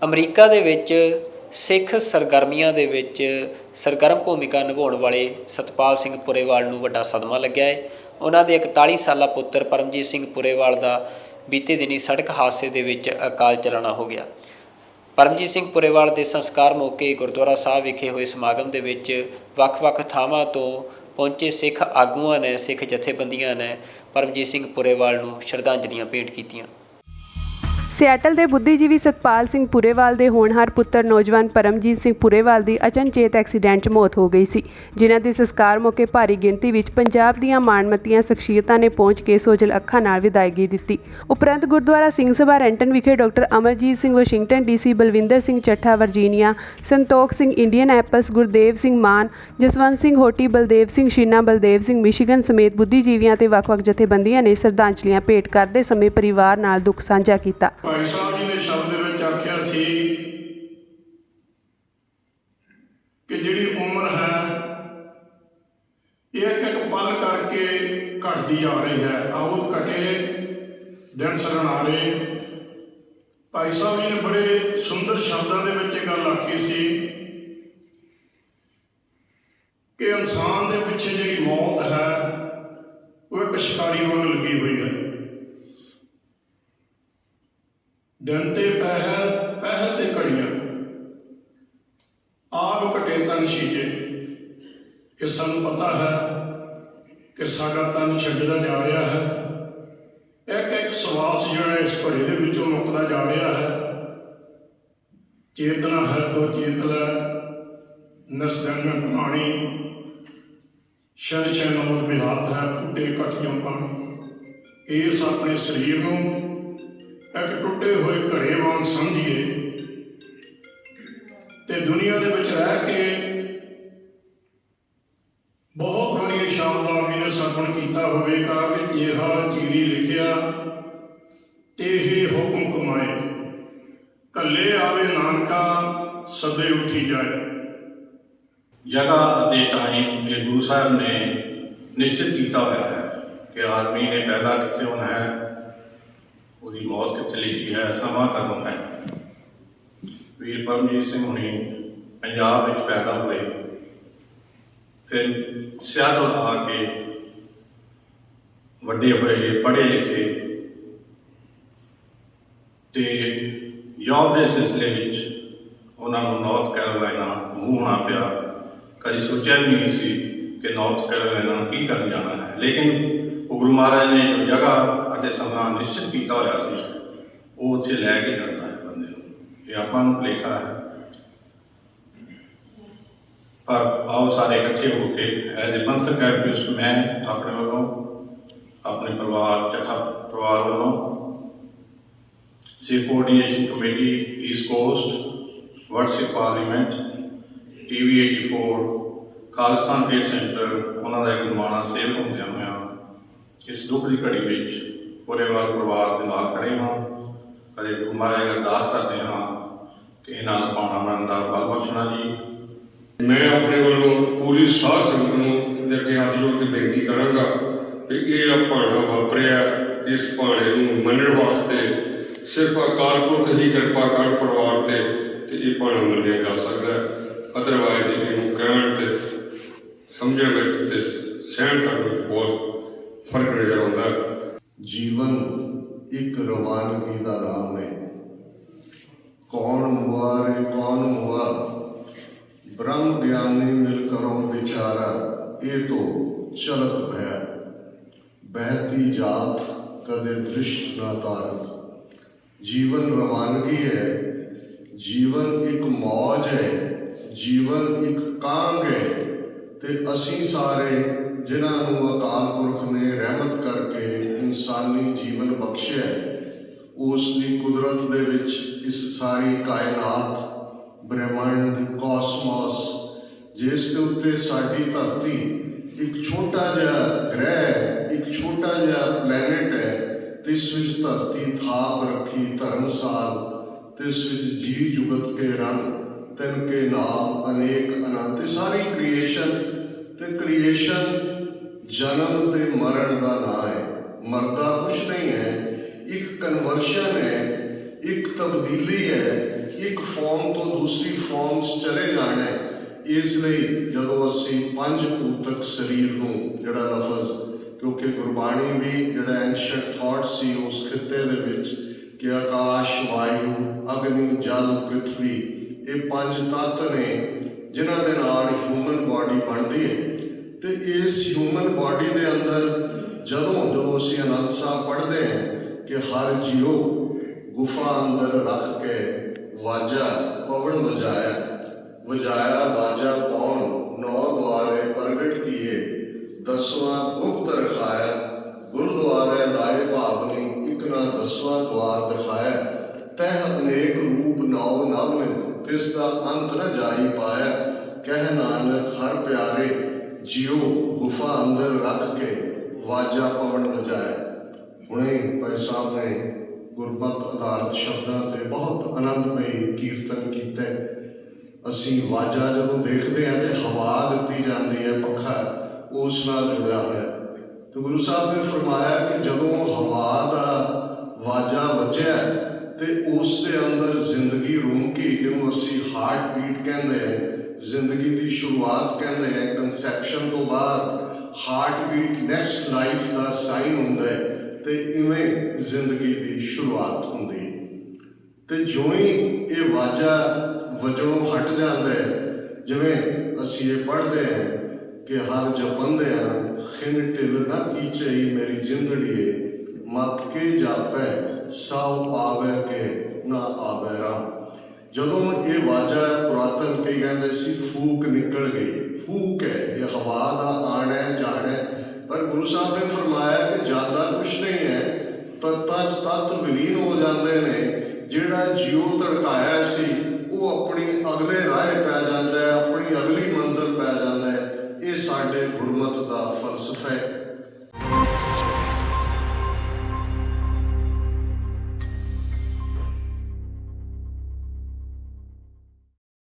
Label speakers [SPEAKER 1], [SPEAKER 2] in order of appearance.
[SPEAKER 1] America ਦੇ ਵਿੱਚ ਸਿੱਖ ਸਰਗਰਮੀਆਂ ਦੇ ਵਿੱਚ ਸਰਗਰਮ ਭੂਮਿਕਾ ਨਿਭਾਉਣ ਵਾਲੇ ਸਤਪਾਲ ਸਿੰਘ ਪੁਰੇਵਾਲ ਨੂੰ ਵੱਡਾ ਸਦਮਾ ਲੱਗਿਆ ਹੈ। ਉਹਨਾਂ ਦੇ 41 ਸਾਲਾ ਪੁੱਤਰ ਪਰਮਜੀਤ ਸਿੰਘ ਪੁਰੇਵਾਲ ਦਾ ਬੀਤੇ ਦਿਨੀ ਸੜਕ ਹਾਦਸੇ ਦੇ ਵਿੱਚ ਅਕਾਲ ਚਲਾਣਾ ਹੋ ਗਿਆ। ਪਰਮਜੀਤ ਸਿੰਘ ਪੁਰੇਵਾਲ ਦੇ ਸੰਸਕਾਰ ਮੌਕੇ ਗੁਰਦੁਆਰਾ ਸਾਹਿਬ ਵਿਖੇ ਹੋਏ ਸਮਾਗਮ ਦੇ ਵਿੱਚ ਵੱਖ-ਵੱਖ ਥਾਵਾਂ ਤੋਂ ਪਹੁੰਚੇ ਸਿੱਖ ਆਗੂਆਂ ਨੇ, ਸਿੱਖ ਜਥੇਬੰਦੀਆਂ ਨੇ ਪਰਮਜੀਤ ਸਿੰਘ ਪੁਰੇਵਾਲ ਨੂੰ ਸ਼ਰਧਾਂਜਲੀਆਂ ਭੇਂਟ ਕੀਤੀਆਂ।
[SPEAKER 2] ਸਿਆਟਲ ਦੇ ਬੁੱਧੀਜੀਵੀ ਸਤਪਾਲ ਸਿੰਘ ਪੁਰੇਵਾਲ ਦੇ ਹੋਣਹਾਰ ਪੁੱਤਰ ਨੌਜਵਾਨ ਪਰਮਜੀਤ ਸਿੰਘ ਪੁਰੇਵਾਲ ਦੀ ਅਚਨਚੇਤ ਐਕਸੀਡੈਂਟ 'ਚ ਮੌਤ ਹੋ ਗਈ ਸੀ, ਜਿਨ੍ਹਾਂ ਦੇ ਸੰਸਕਾਰ ਮੌਕੇ ਭਾਰੀ ਗਿਣਤੀ ਵਿੱਚ ਪੰਜਾਬ ਦੀਆਂ ਮਾਣਮੱਤੀਆਂ ਸ਼ਖਸੀਅਤਾਂ ਨੇ ਪਹੁੰਚ ਕੇ ਸੋਜਲ ਅੱਖਾਂ ਨਾਲ ਵਿਦਾਇਗੀ ਦਿੱਤੀ। ਉਪਰੰਤ ਗੁਰਦੁਆਰਾ ਸਿੰਘ ਸਭਾ ਰੈਂਟਨ ਵਿਖੇ doctor Amarjit Singh Washington DC, Balwinder Singh Chatha Virginia, Santokh Singh Indian Apples, Gurdev Singh Mann, Jaswant Singh Hoti, Baldev Singh Sheena, Baldev Singh Michigan ਸਮੇਤ ਬੁੱਧੀਜੀਵੀਆਂ ਤੇ ਵੱਖ-ਵੱਖ ਜਥੇਬੰਦੀਆਂ ਨੇ ਸ਼ਰਧਾਂਜਲੀਆਂ ਭੇਟ ਕਰਦੇ ਸਮੇਂ ਪਰਿਵਾਰ ਨਾਲ ਦੁੱਖ ਸਾਂਝਾ ਕੀਤਾ।
[SPEAKER 3] ਭਾਈ ਸਾਹਿਬ ਜੀ ਨੇ ਸ਼ਬਦ ਦੇ ਵਿੱਚ ਆਖਿਆ ਸੀ ਕਿ ਜਿਹੜੀ ਉਮਰ ਹੈ ਇੱਕ ਇੱਕ ਪਲ ਕਰਕੇ ਘਟਦੀ ਜਾ ਰਹੀ ਹੈ, ਆਉਤ ਘਟੇ ਦਿਨ ਸਰਨ ਆ ਰਹੇ। ਭਾਈ ਸਾਹਿਬ ਜੀ ਨੇ ਬੜੇ ਸੁੰਦਰ ਸ਼ਬਦਾਂ ਦੇ ਵਿੱਚ ਇਹ ਗੱਲ ਆਖੀ ਸੀ ਕਿ ਇਨਸਾਨ ਦੇ ਪਿੱਛੇ ਜਿਹੜੀ ਮੌਤ ਹੈ ਉਹ ਇੱਕ ਸ਼ਿਕਾਰੀ ਵਾਂਗ ਲੱਗੀ ਹੋਈ ਹੈ। ਦਿਨ ਤੇ ਪਹਿਰ, ਪਹਿਰ ਤੇ ਘੜੀਆਂ, ਆਪ ਘਟੇ ਤਨ ਛੀਜੇ। ਇਹ ਸਾਨੂੰ ਪਤਾ ਹੈ ਕਿ ਸਾਡਾ ਤਨ ਛੱਡਦਾ ਜਾ ਰਿਹਾ ਹੈ। ਇੱਕ ਇੱਕ ਸਵਾਸ ਜਿਹੜਾ ਇਸ ਘੜੇ ਦੇ ਵਿੱਚੋਂ ਮੁੱਕਦਾ ਜਾ ਰਿਹਾ ਹੈ। ਚੇਤਨਾ ਹੈ ਤੋ ਚੇਤ ਲੈ, ਨਸਦਨ ਮੈਂ ਪੁਰਾਣੀ, ਸ਼ਰ ਸ਼ੈਨੋਤ ਬਿਹਾਤ ਹੈ, ਫੁੱਟੇ ਘਟੀਆਂ ਪਾਣੀ। ਇਸ ਆਪਣੇ ਸਰੀਰ ਨੂੰ ਇੱਕ ਟੁੱਟੇ ਹੋਏ ਘੜੇ ਵਾਂਗ ਸਮਝੀਏ ਤੇ ਦੁਨੀਆ ਦੇ ਵਿੱਚ ਰਹਿ ਕੇ ਬਹੁਤ ਵਾਰੀ ਸ਼ਬਦਾਂ ਵੀ ਨੇ ਸਰਵਣ ਕੀਤਾ ਹੋਵੇਗਾ ਕਿ ਕਿਹਾ ਜੀਰੀ ਲਿਖਿਆ ਤੇ ਇਹ ਹੁਕਮ ਕਮਾਏ, ਕੱਲੇ ਆਵੇ ਨਾਨਕਾ ਸਦੇ ਉੱਠੀ ਜਾਏ।
[SPEAKER 4] ਜਗ੍ਹਾ ਅਤੇ ਟਾਈਮ ਇਹ ਗੁਰੂ ਸਾਹਿਬ ਨੇ ਨਿਸ਼ਚਿਤ ਕੀਤਾ ਹੋਇਆ ਹੈ ਕਿ ਆਦਮੀ ਨੇ ਪਹਿਲਾਂ ਕਿੱਥੇ ਹੋਣਾ ਹੈ, ਉਹਦੀ ਮੌਤ ਕਿੱਥੇ ਲਿਖੀ ਹੈ, ਸਮਾਂ ਕਦੋਂ ਹੈ। ਵੀਰ ਪਰਮਜੀਤ ਸਿੰਘ ਹੁਣੀ ਪੰਜਾਬ ਵਿੱਚ ਪੈਦਾ ਹੋਏ, ਫਿਰ ਸਿਆਟਲ ਆ ਕੇ ਵੱਡੇ ਹੋਏ, ਪੜ੍ਹੇ ਲਿਖੇ ਤੇ ਜੌਬ ਦੇ ਸਿਲਸਿਲੇ ਵਿੱਚ ਉਹਨਾਂ ਨੂੰ ਨਾਰਥ ਕੈਰੋਲਾਈਨਾ ਮੂੰਹ ਹੋਣਾ ਪਿਆ। ਕਦੀ ਸੋਚਿਆ ਵੀ ਨਹੀਂ ਸੀ ਕਿ ਨਾਰਥ ਕੈਰੋਲਾਈਨਾ ਕੀ ਕਰਨ ਜਾਣਾ ਹੈ, ਲੇਕਿਨ ਉਹ ਗੁਰੂ ਮਹਾਰਾਜ ਨੇ ਜੋ ਜਗ੍ਹਾ ਅਤੇ ਸਮਾਂ ਨਿਸ਼ਚਿਤ ਕੀਤਾ ਹੋਇਆ ਸੀ ਉਹ ਉੱਥੇ ਲੈ ਕੇ ਜਾਂਦਾ ਹੈ ਬੰਦੇ ਨੂੰ। ਇਹ ਆਪਾਂ ਨੂੰ ਭੁਲੇਖਾ ਹੈ, ਪਰ ਆਓ ਸਾਰੇ ਇਕੱਠੇ ਹੋ ਕੇ ਐਜ਼ ਏ ਪੰਥਕ ਐਕਟਿਵਿਸਟ ਮੈਂ ਆਪਣੇ ਵੱਲੋਂ, ਆਪਣੇ ਪਰਿਵਾਰ ਚੱਠਾ ਪਰਿਵਾਰ ਵੱਲੋਂ, Sikh coordination committee east coast, world Sikh parliament, TV 84, Khalistan faith centre, ਉਹਨਾਂ ਦਾ ਇੱਕ ਨਿਮਾਣਾ ਸੇਵਕ ਹੁੰਦਿਆਂ ਹੋਇਆਂ ਇਸ ਦੁੱਖ ਦੀ ਘੜੀ ਵਿੱਚ ਪੁਰੇਵਾਲ ਪਰਿਵਾਰ ਦੇ ਨਾਲ ਖੜ੍ਹੇ ਹਾਂ ਅਤੇ ਗੁਰੂ ਮਹਾਰਾਜ ਅਰਦਾਸ ਕਰਦੇ ਹਾਂ ਕਿ ਇਹਨਾਂ ਨੂੰ ਪਾਉਣਾ ਬਣਨ ਦਾ ਬਲ ਬਖਸ਼ਣਾ ਜੀ।
[SPEAKER 3] ਮੈਂ ਆਪਣੇ ਵੱਲੋਂ ਪੂਰੀ ਸਾਧ ਸੰਗਤ ਨੂੰ ਦੇ ਅੱਗੇ ਹੱਥ ਜੋੜ ਕੇ ਬੇਨਤੀ ਕਰਾਂਗਾ ਕਿ ਇਹ ਭਾਣਾ ਵਾਪਰਿਆ, ਇਸ ਭਾਣੇ ਨੂੰ ਮੰਨਣ ਵਾਸਤੇ ਸਿਰਫ ਅਕਾਲ ਪੁਰਖ ਹੀ ਕਿਰਪਾ ਕਰ ਪਰਿਵਾਰ ਤੇ ਇਹ ਭਾਣਾ ਮੰਨਿਆ ਜਾ ਸਕਦਾ ਹੈ। ਅਦਰਵਾਇਜ਼ ਇਹਨੂੰ ਕਹਿਣ ਤੇ ਸਮਝਣ ਵਿੱਚ ਤੇ ਸਹਿਣ ਕਰਨ ਵਿੱਚ ਬਹੁਤ ਫਰਕ ਨਜ਼ਰ ਆਉਂਦਾ ਹੈ।
[SPEAKER 5] ਜੀਵਨ ਇੱਕ ਰਵਾਨਗੀ ਦਾ ਨਾਮ ਹੈ। ਕੌਣ ਮੁਆ ਰੇ ਕੌਣ ਮੁਆ, ਬ੍ਰਹਮ ਗਿਆਨੀ ਮਿਲ ਕਰੋ ਵਿਚਾਰਾ, ਇਹ ਤੋਂ ਚਲਤ ਭੈ, ਬਹਿਤੀ ਜਾਤ ਕਦੇ ਦ੍ਰਿਸ਼ਟ ਨਾ ਤਾਰਤ। ਜੀਵਨ ਰਵਾਨਗੀ ਹੈ, ਜੀਵਨ ਇੱਕ ਮੌਜ ਹੈ, ਜੀਵਨ ਇੱਕ ਕਾਂਗ ਹੈ ਤੇ ਅਸੀਂ ਸਾਰੇ ਜਿਨ੍ਹਾਂ ਨੂੰ ਅਕਾਲ ਪੁਰਖ ਨੇ ਰਹਿਮਤ ਕਰਕੇ ਇਨਸਾਨੀ ਜੀਵਨ ਬਖਸ਼ਿਆ, ਉਸ ਦੀ ਕੁਦਰਤ ਦੇ ਵਿੱਚ ਇਸ ਸਾਰੀ ਕਾਇਨਾਤ, ਬ੍ਰਹਿਮੰਡ, ਕਾਸਮੋਸ, ਜਿਸ ਦੇ ਉੱਤੇ ਸਾਡੀ ਧਰਤੀ ਇੱਕ ਛੋਟਾ ਜਿਹਾ ਗ੍ਰਹਿ, ਇੱਕ ਛੋਟਾ ਜਿਹਾ ਪਲੈਨਟ ਹੈ, ਤੇ ਇਸ ਵਿੱਚ ਧਰਤੀ ਥਾਪ ਰੱਖੀ ਧਰਮਸਾਲ, ਤੇ ਇਸ ਵਿੱਚ ਜੀ ਜੁਗਤ ਕੇ ਰੰਗ, ਤਿਨ ਕੇ ਨਾਮ ਅਨੇਕ ਅਨੰਤ, ਸਾਰੀ ਕ੍ਰੀਏਸ਼ਨ ਤੇ ਕ੍ਰੀਏਸ਼ਨ ਜਨਮ ਤੇ ਮਰਨ ਦਾ ਨਾਂ ਹੈ। ਮਰਦਾ ਕੁਛ ਨਹੀਂ ਹੈ, ਇੱਕ ਕਨਵਰਸ਼ਨ ਹੈ, ਇੱਕ ਤਬਦੀਲੀ ਹੈ, ਇੱਕ ਫਾਰਮ ਤੋਂ ਦੂਸਰੀ ਫਾਰਮ 'ਚ ਚਲੇ ਜਾਣਾ ਹੈ। ਇਸ ਲਈ ਜਦੋਂ ਅਸੀਂ ਪੰਜ ਭੂਤਕ ਸਰੀਰ ਨੂੰ ਜਿਹੜਾ ਲਫ਼ਜ਼, ਕਿਉਂਕਿ ਗੁਰਬਾਣੀ ਵੀ ਜਿਹੜਾ ਐਂਸ਼ੀਅੰਟ ਥਾਟ ਸੀ ਉਸ ਖਿੱਤੇ ਦੇ ਵਿੱਚ ਕਿ ਆਕਾਸ਼, ਵਾਯੂ, ਅਗਨੀ, ਜਲ, ਪ੍ਰਿਥਵੀ, ਇਹ ਪੰਜ ਤੱਤ ਨੇ ਜਿਨ੍ਹਾਂ ਦੇ ਨਾਲ ਹਿਊਮਨ ਬਾਡੀ ਬਣਦੀ ਹੈ। ਤੇ ਇਸ ਹਿਊਮਨ ਬਾਡੀ ਦੇ ਅੰਦਰ ਜਦੋਂ ਅਸੀਂ ਆਨੰਦ ਸਾਹਿਬ ਪੜ੍ਹਦੇ ਹਾਂ ਕਿ ਹਰ ਜੀਓ ਗੁਫਾ ਅੰਦਰ ਰੱਖ ਕੇ ਵਾਜਾ ਪਵਨ ਵਜਾਇਆ ਵਾਜਾ ਪੌਣ, ਨੌ ਦੁਆਰੇ ਪ੍ਰਗਟ ਕੀਏ, ਦਸਵਾਂ ਗੁਪਤ ਰਖਾਇਆ, ਗੁਰਦੁਆਰੇ ਲਾਏ ਭਾਵਨੀ, ਇੱਕ ਨਾ ਦਸਵਾਂ ਦੁਆਰ ਦਿਖਾਇਆ, ਤਹਿ ਅਨੇਕ ਰੂਪ ਨੌ ਨਵਨਿਤ, ਤਿਸ ਦਾ ਅੰਤ ਨ ਜਾਈ ਪਾਇਆ, ਕਹਿ ਨਾਨਕ ਹਰ ਪਿਆਰੇ ਜਿਉ ਗੁਫਾ ਅੰਦਰ ਰੱਖ ਕੇ ਵਾਜਾ ਪਵਨ ਵਜਾਇਆ। ਹੁਣੇ ਭਾਈ ਸਾਹਿਬ ਨੇ ਗੁਰਮਤਿ ਆਧਾਰਿਤ ਸ਼ਬਦਾਂ 'ਤੇ ਬਹੁਤ ਆਨੰਦਮਈ ਕੀਰਤਨ ਕੀਤਾ। ਅਸੀਂ ਵਾਜਾ ਜਦੋਂ ਦੇਖਦੇ ਹਾਂ ਤੇ ਹਵਾ ਦਿੱਤੀ ਜਾਂਦੀ ਹੈ, ਪੱਖਾ ਉਸ ਨਾਲ ਜੁੜਿਆ ਹੋਇਆ। ਤੇ ਗੁਰੂ ਸਾਹਿਬ ਨੇ ਫਰਮਾਇਆ ਕਿ ਜਦੋਂ ਹਵਾ ਦਾ ਵਾਜਾ ਵੱਜਿਆ ਤੇ ਉਸ ਦੇ ਅੰਦਰ ਜ਼ਿੰਦਗੀ ਰੂਮਕੀ, ਜਿਹਨੂੰ ਅਸੀਂ ਹਾਰਟ ਬੀਟ ਕਹਿੰਦੇ ਹਾਂ, ਜ਼ਿੰਦਗੀ ਦੀ ਸ਼ੁਰੂਆਤ ਕਹਿੰਦੇ ਹਾਂ, ਕਨਸੈਪਸ਼ਨ ਤੋਂ ਬਾਅਦ ਹਾਰਟ ਬੀਟ ਨੈਕਸਟ ਲਾਈਫ ਦਾ ਸਾਈਨ ਹੁੰਦਾ ਹੈ। ਤੇ ਇਵੇਂ ਜ਼ਿੰਦਗੀ ਦੀ ਸ਼ੁਰੂਆਤ ਹੁੰਦੀ। ਤੇ ਜਿਉਂ ਹੀ ਇਹ ਵਾਜਾ ਵਜਣੋਂ ਹਟ ਜਾਂਦਾ ਹੈ, ਜਿਵੇਂ ਅਸੀਂ ਇਹ ਪੜ੍ਹਦੇ ਹਾਂ ਕਿ ਹਰ ਜਪੰਦਿਆਂ ਖਿਨ ਢਿਲ ਨਾ ਕੀਚਈ ਮੇਰੀ ਜਿੰਦੜੀਏ, ਮਤ ਕੇ ਜਾਪੈ ਸਭ ਆਵੇ ਕੇ ਨਾ ਆਵੇ ਰਾਮ। ਜਦੋਂ ਇਹ ਵਾਜਾ ਪੁਰਾਤਨ ਕਈ ਕਹਿੰਦੇ ਸੀ ਫੂਕ ਨਿਕਲ ਗਈ, ਫੂਕ ਹੈ, ਇਹ ਹਵਾ ਦਾ ਆਣਾ ਜਾਣਾ। ਪਰ ਗੁਰੂ ਸਾਹਿਬ ਨੇ ਫਰਮਾਇਆ ਕਿ ਜਾਂਦਾ ਕੁਛ ਨਹੀਂ ਹੈ, ਤੱਤਾਂ 'ਚ ਤੱਤ ਵਿਲੀਨ ਹੋ ਜਾਂਦੇ ਨੇ। ਜਿਹੜਾ ਜਿਉ ਧੜਕਾਇਆ